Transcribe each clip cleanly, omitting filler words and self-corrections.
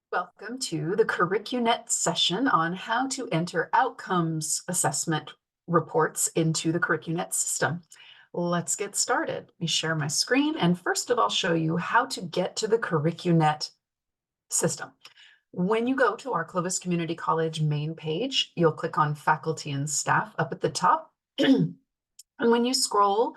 Welcome to the CurricuNet session on how to enter outcomes assessment reports into the CurricuNet system. Let's get started. Let me share my screen and first of all show you how to get to the CurricuNet system. When you go to our Clovis Community College main page, you'll click on Faculty and Staff up at the top. And when you scroll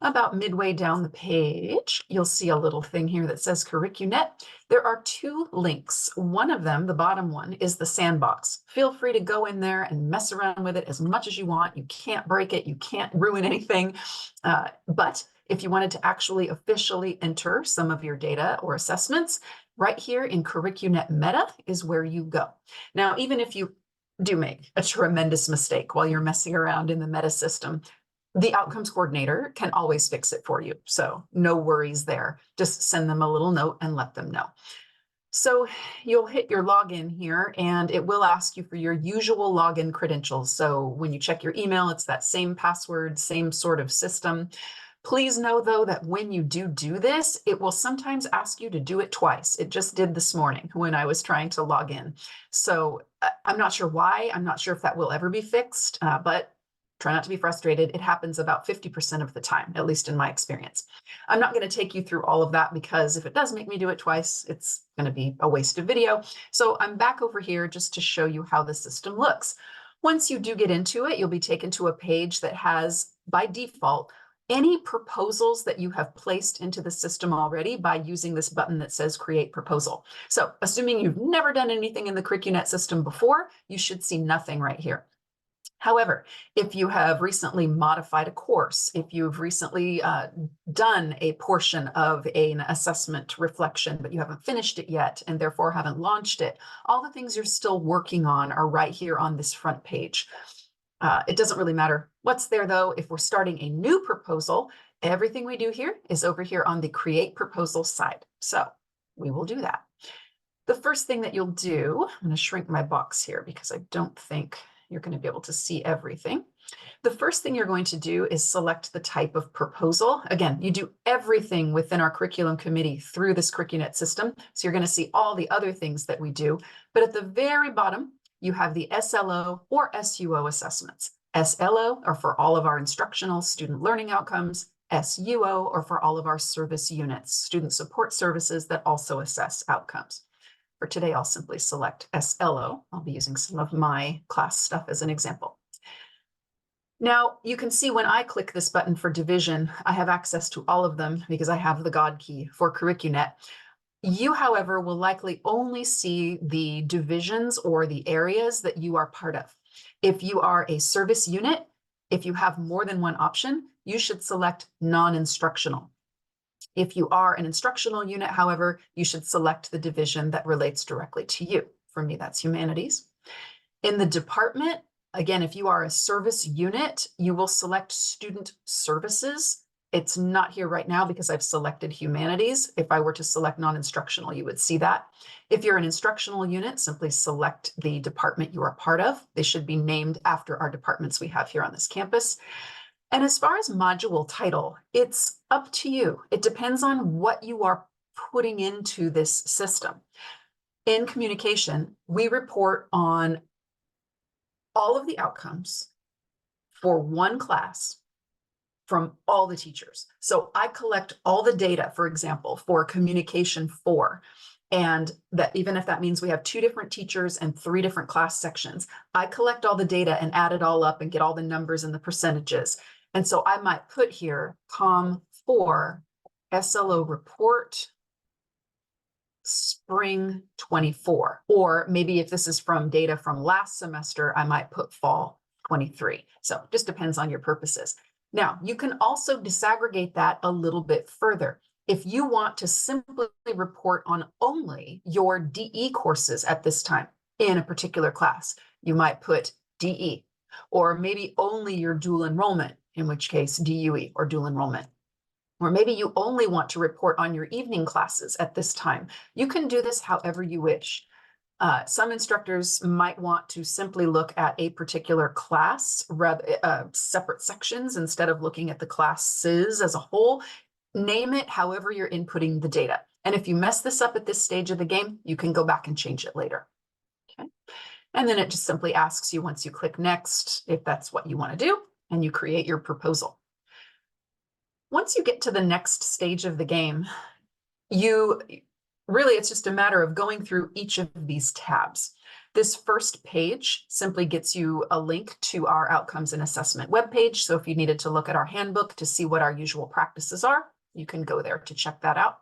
about midway down the page, you'll see a little thing here that says CurricuNet. There are two links. One of them, the bottom one, is the sandbox. Feel free to go in there and mess around with it as much as you want. You can't break it. You can't ruin anything. But if you wanted to actually officially enter some of your data or assessments, right here in CurricuNet Meta is where you go. Now, even if you do make a tremendous mistake while you're messing around in the meta system, the outcomes coordinator can always fix it for you. So no worries there. Just send them a little note and let them know. So you'll hit your login here and it will ask you for your usual login credentials. So when you check your email, it's that same password, same sort of system. Please know though that when you do this, it will sometimes ask you to do it twice. It just did this morning when I was trying to log in. So I'm not sure why. I'm not sure if that will ever be fixed, but try not to be frustrated. It happens about 50% of the time, at least in my experience. I'm not going to take you through all of that because if it does make me do it twice, it's going to be a waste of video. So I'm back over here just to show you how the system looks. Once you do get into it, you'll be taken to a page that has, by default, any proposals that you have placed into the system already by using this button that says Create Proposal. So assuming you've never done anything in the CurricuNet system before, you should see nothing right here. However, if you have recently modified a course, if you've recently done a portion of an assessment reflection, but you haven't finished it yet and therefore haven't launched it, all the things you're still working on are right here on this front page. It doesn't really matter what's there though. If we're starting a new proposal, everything we do here is over here on the Create Proposal side. So we will do that. The first thing that you'll do, I'm going to shrink my box here because I don't think you're going to be able to see everything. The first thing you're going to do is select the type of proposal. Again, you do everything within our curriculum committee through this CurricuNet system. So you're going to see all the other things that we do. But at the very bottom, you have the SLO or SUO assessments. SLO are for all of our instructional student learning outcomes. SUO are for all of our service units, student support services that also assess outcomes. For today, I'll simply select SLO. I'll be using some of my class stuff as an example. Now, you can see when I click this button for division, I have access to all of them because I have the God key for CurricuNet. You, however, will likely only see the divisions or the areas that you are part of. If you are a service unit, if you have more than one option, you should select non-instructional. If you are an instructional unit, however, you should select the division that relates directly to you. For me, that's humanities. In the department, again, if you are a service unit, you will select student services. It's not here right now because I've selected humanities. If I were to select non-instructional, you would see that. If you're an instructional unit, simply select the department you are part of. They should be named after our departments we have here on this campus. And as far as module title, it's up to you. It depends on what you are putting into this system. In communication, we report on all of the outcomes for one class from all the teachers. So I collect all the data, for example, for communication 4. And that even if that means we have 2 different teachers and 3 different class sections, I collect all the data and add it all up and get all the numbers and the percentages. And so I might put here COM 4 SLO report spring 24. Or maybe if this is from data from last semester, I might put fall 23. So it just depends on your purposes. Now, you can also disaggregate that a little bit further. If you want to simply report on only your DE courses at this time in a particular class, you might put DE, or maybe only your dual enrollment, in which case DUE or dual enrollment. Or maybe you only want to report on your evening classes at this time. You can do this however you wish. Some instructors might want to simply look at a particular class, rather separate sections instead of looking at the classes as a whole. Name it however you're inputting the data. And if you mess this up at this stage of the game, you can go back and change it later. Okay. And then it just simply asks you once you click next, if that's what you want to do, and you create your proposal. Once you get to the next stage of the game, it's just a matter of going through each of these tabs. This first page simply gets you a link to our outcomes and assessment webpage. So if you needed to look at our handbook to see what our usual practices are, you can go there to check that out.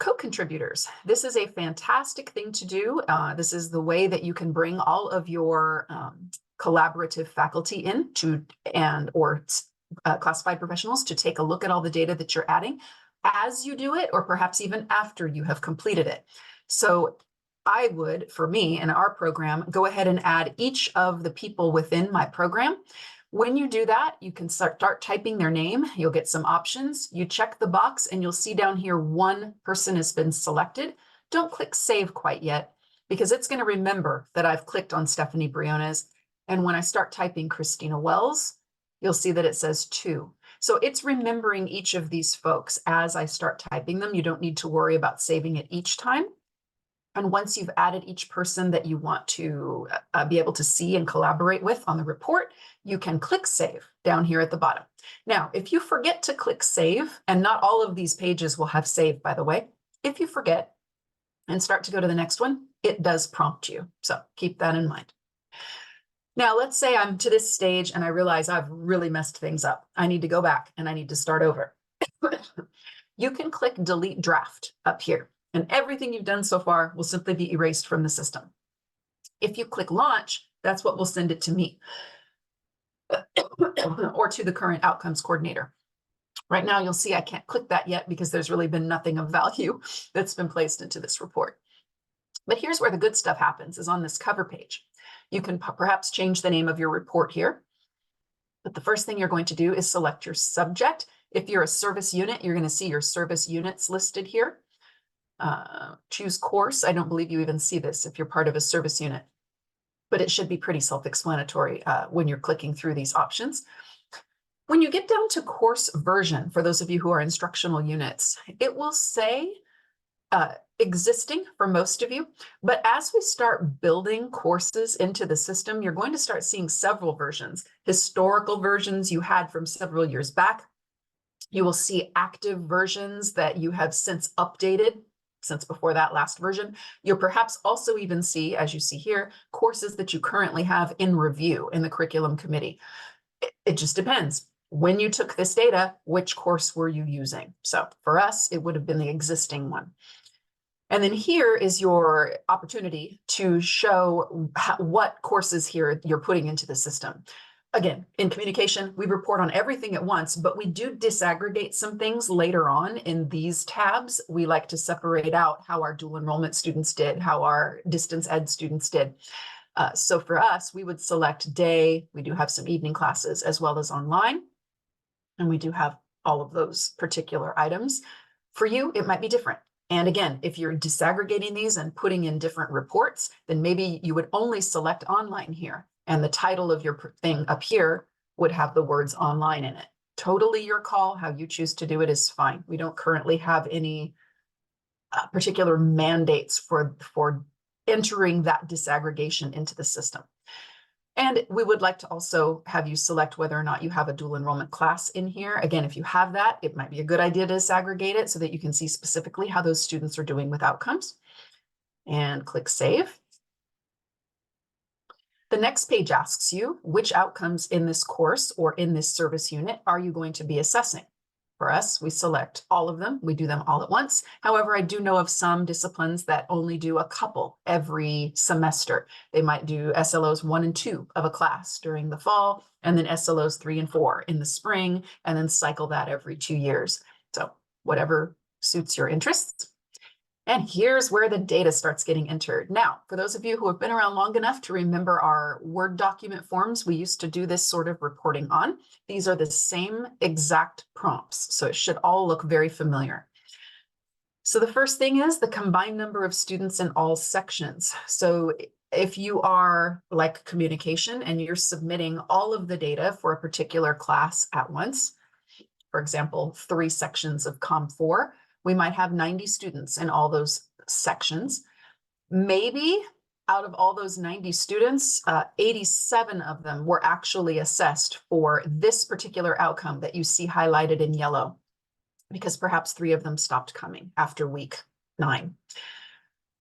Co-contributors. This is a fantastic thing to do. This is the way that you can bring all of your collaborative faculty in or classified professionals to take a look at all the data that you're adding as you do it, or perhaps even after you have completed it. So I would, for me in our program, go ahead and add each of the people within my program. When you do that, you can start typing their name. You'll get some options. You check the box and you'll see down here one person has been selected. Don't click save quite yet, because it's going to remember that I've clicked on Stephanie Briones. And when I start typing Christina Wells, you'll see that it says 2. So it's remembering each of these folks as I start typing them. You don't need to worry about saving it each time. And once you've added each person that you want to be able to see and collaborate with on the report, you can click save down here at the bottom. Now, if you forget to click save, and not all of these pages will have save, by the way, if you forget and start to go to the next one, it does prompt you. So keep that in mind. Now, let's say I'm to this stage and I realize I've really messed things up. I need to go back and I need to start over. You can click delete draft up here, and everything you've done so far will simply be erased from the system. If you click launch, that's what will send it to me or to the current outcomes coordinator. Right now, you'll see I can't click that yet because there's really been nothing of value that's been placed into this report. But here's where the good stuff happens, is on this cover page. You can perhaps change the name of your report here. But the first thing you're going to do is select your subject. If you're a service unit, you're going to see your service units listed here. Choose course. I don't believe you even see this if you're part of a service unit, but it should be pretty self-explanatory when you're clicking through these options. When you get down to course version, for those of you who are instructional units, it will say existing for most of you. But as we start building courses into the system, you're going to start seeing several versions, historical versions you had from several years back. You will see active versions that you have since updated since before that last version. You'll perhaps also even see, as you see here, courses that you currently have in review in the curriculum committee. It just depends. When you took this data, which course were you using? So for us, it would have been the existing one. And then here is your opportunity to show what courses here you're putting into the system. Again, in communication, we report on everything at once, but we do disaggregate some things later on in these tabs. We like to separate out how our dual enrollment students did, how our distance ed students did. So for us, we would select day. We do have some evening classes as well as online. And we do have all of those particular items. For you, it might be different. And again, if you're disaggregating these and putting in different reports, then maybe you would only select online here. And the title of your thing up here would have the words online in it. Totally your call. How you choose to do it is fine. We don't currently have any particular mandates for entering that disaggregation into the system. And we would like to also have you select whether or not you have a dual enrollment class in here. Again, if you have that, it might be a good idea to disaggregate it so that you can see specifically how those students are doing with outcomes. And click save. The next page asks you which outcomes in this course or in this service unit are you going to be assessing? For us, we select all of them. We do them all at once. However, I do know of some disciplines that only do a couple every semester. They might do SLOs 1 and 2 of a class during the fall, and then SLOs 3 and 4 in the spring, and then cycle that every 2 years. So whatever suits your interests. And here's where the data starts getting entered. Now, for those of you who have been around long enough to remember our Word document forms, we used to do this sort of reporting on. These are the same exact prompts, so it should all look very familiar. So the first thing is the combined number of students in all sections. So if you are like communication and you're submitting all of the data for a particular class at once, for example, 3 sections of Com 4, We might have 90 students in all those sections. Maybe out of all those 90 students, 87 of them were actually assessed for this particular outcome that you see highlighted in yellow, because perhaps 3 of them stopped coming after week 9.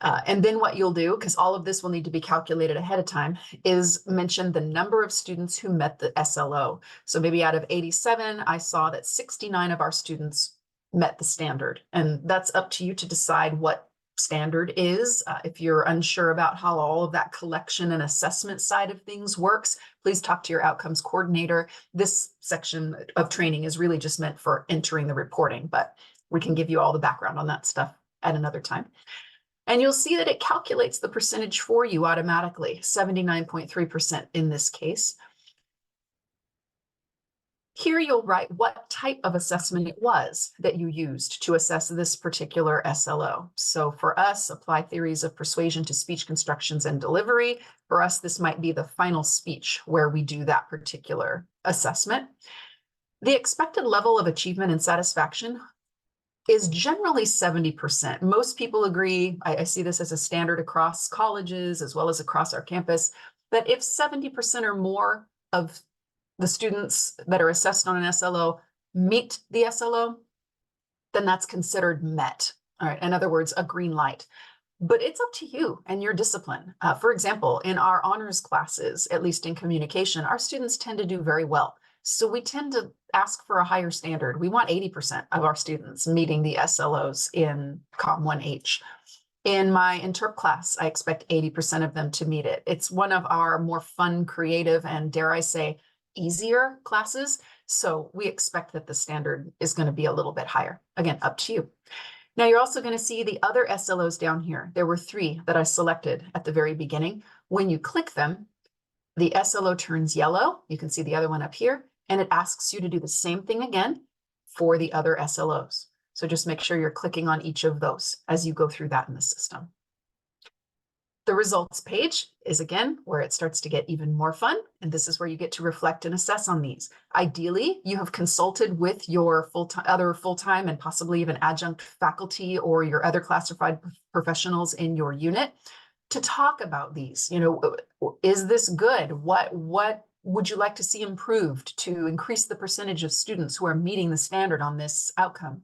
And then what you'll do, because all of this will need to be calculated ahead of time, is mention the number of students who met the SLO. So maybe out of 87, I saw that 69 of our students met the standard. And that's up to you to decide what standard is. If you're unsure about how all of that collection and assessment side of things works, please talk to your outcomes coordinator. This section of training is really just meant for entering the reporting, but we can give you all the background on that stuff at another time. And you'll see that it calculates the percentage for you automatically, 79.3% in this case. Here you'll write what type of assessment it was that you used to assess this particular SLO. So for us, apply theories of persuasion to speech constructions and delivery. For us, this might be the final speech where we do that particular assessment. The expected level of achievement and satisfaction is generally 70%. Most people agree, I see this as a standard across colleges as well as across our campus, that if 70% or more of the students that are assessed on an SLO meet the SLO, then that's considered met. All right, in other words, a green light. But it's up to you and your discipline. For example, in our honors classes, at least in communication, our students tend to do very well. So we tend to ask for a higher standard. We want 80% of our students meeting the SLOs in Com 1H. In my interp class, I expect 80% of them to meet it. It's one of our more fun, creative, and dare I say, easier classes. So we expect that the standard is going to be a little bit higher. Again, up to you. Now you're also going to see the other SLOs down here. There were 3 that I selected at the very beginning. When you click them, the SLO turns yellow. You can see the other one up here, and it asks you to do the same thing again for the other SLOs. So just make sure you're clicking on each of those as you go through that in the system. The results page is again where it starts to get even more fun. And this is where you get to reflect and assess on these. Ideally, you have consulted with your other full-time and possibly even adjunct faculty or your other classified professionals in your unit to talk about these. You know, is this good? What would you like to see improved to increase the percentage of students who are meeting the standard on this outcome?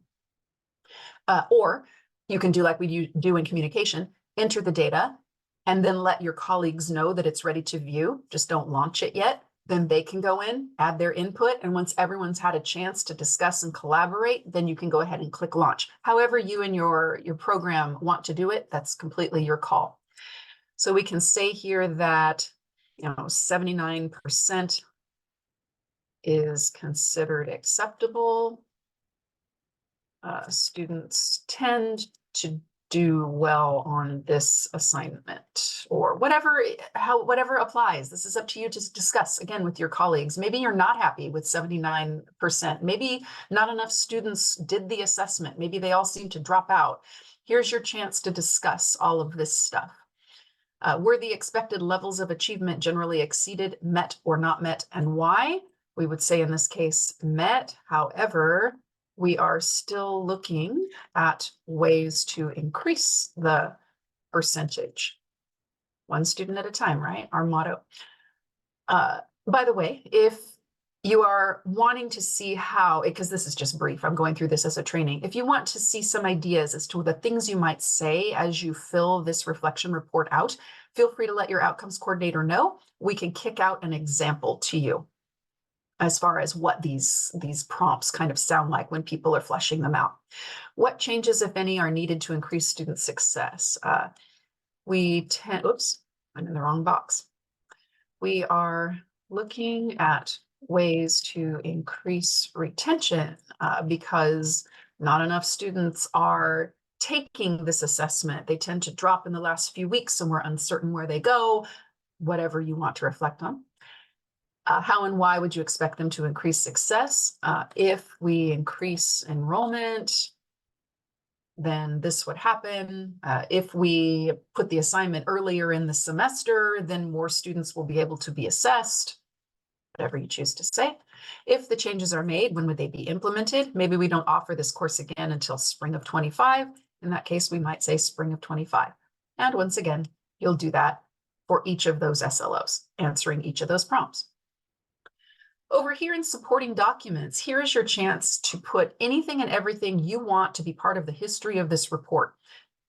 Or you can do like we do in communication, enter the data, and then let your colleagues know that it's ready to view. Just don't launch it yet. Then they can go in, add their input. And once everyone's had a chance to discuss and collaborate, then you can go ahead and click launch. However you and your program want to do it, that's completely your call. So we can say here that, you know, 79% is considered acceptable. Students tend to do well on this assignment, or whatever applies. This is up to you to discuss again with your colleagues. Maybe you're not happy with 79%. Maybe not enough students did the assessment. Maybe they all seem to drop out. Here's your chance to discuss all of this stuff. Were the expected levels of achievement generally exceeded, met, or not met, and why? We would say in this case, met. However, we are still looking at ways to increase the percentage. One student at a time, right? Our motto. By the way, if you are wanting to see how, because this is just brief, I'm going through this as a training. If you want to see some ideas as to the things you might say as you fill this reflection report out, feel free to let your outcomes coordinator know. We can kick out an example to you as far as what these prompts kind of sound like when people are fleshing them out. What changes, if any, are needed to increase student success? Oops, I'm in the wrong box. We are looking at ways to increase retention because not enough students are taking this assessment. They tend to drop in the last few weeks and we're uncertain where they go, whatever you want to reflect on. How and why would you expect them to increase success? If we increase enrollment, then this would happen. If we put the assignment earlier in the semester, then more students will be able to be assessed, whatever you choose to say. If the changes are made, when would they be implemented? Maybe we don't offer this course again until spring of 25. In that case, we might say spring of 25. And once again, you'll do that for each of those SLOs, answering each of those prompts. Over here in supporting documents, here is your chance to put anything and everything you want to be part of the history of this report.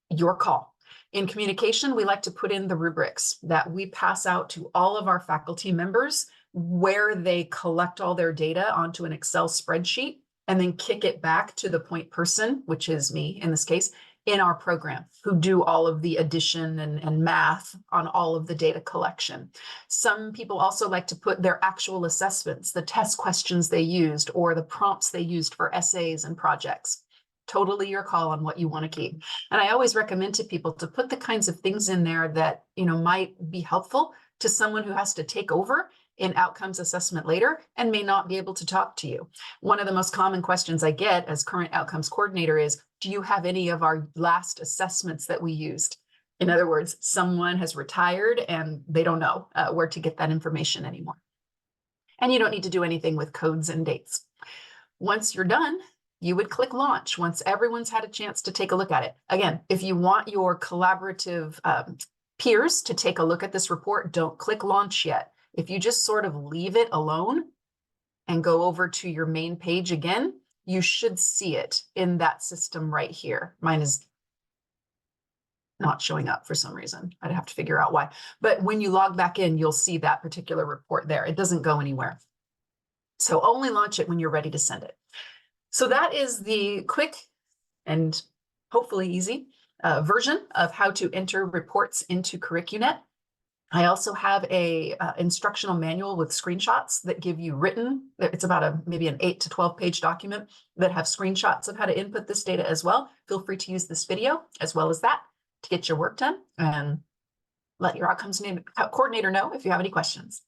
Your call. In communication, we like to put in the rubrics that we pass out to all of our faculty members, where they collect all their data onto an Excel spreadsheet and then kick it back to the point person, which is me in this case, in our program, who do all of the addition and math on all of the data collection. Some people also like to put their actual assessments, the test questions they used, or the prompts they used for essays and projects. Totally your call on what you want to keep. And I always recommend to people to put the kinds of things in there that, might be helpful to someone who has to take over in outcomes assessment later and may not be able to talk to you. One of the most common questions I get as current outcomes coordinator is, do you have any of our last assessments that we used? In other words, someone has retired and they don't know where to get that information anymore. And you don't need to do anything with codes and dates. Once you're done, you would click launch once everyone's had a chance to take a look at it. Again, if you want your collaborative peers to take a look at this report, don't click launch yet. If you just sort of leave it alone and go over to your main page again, you should see it in that system right here. Mine is not showing up for some reason. I'd have to figure out why. But when you log back in, you'll see that particular report there. It doesn't go anywhere. So only launch it when you're ready to send it. So that is the quick and hopefully easy version of how to enter reports into CurricuNet. I also have a instructional manual with screenshots that give you written. It's about maybe an 8 to 12 page document that have screenshots of how to input this data as well. Feel free to use this video as well as that to get your work done, and let your outcomes coordinator know if you have any questions.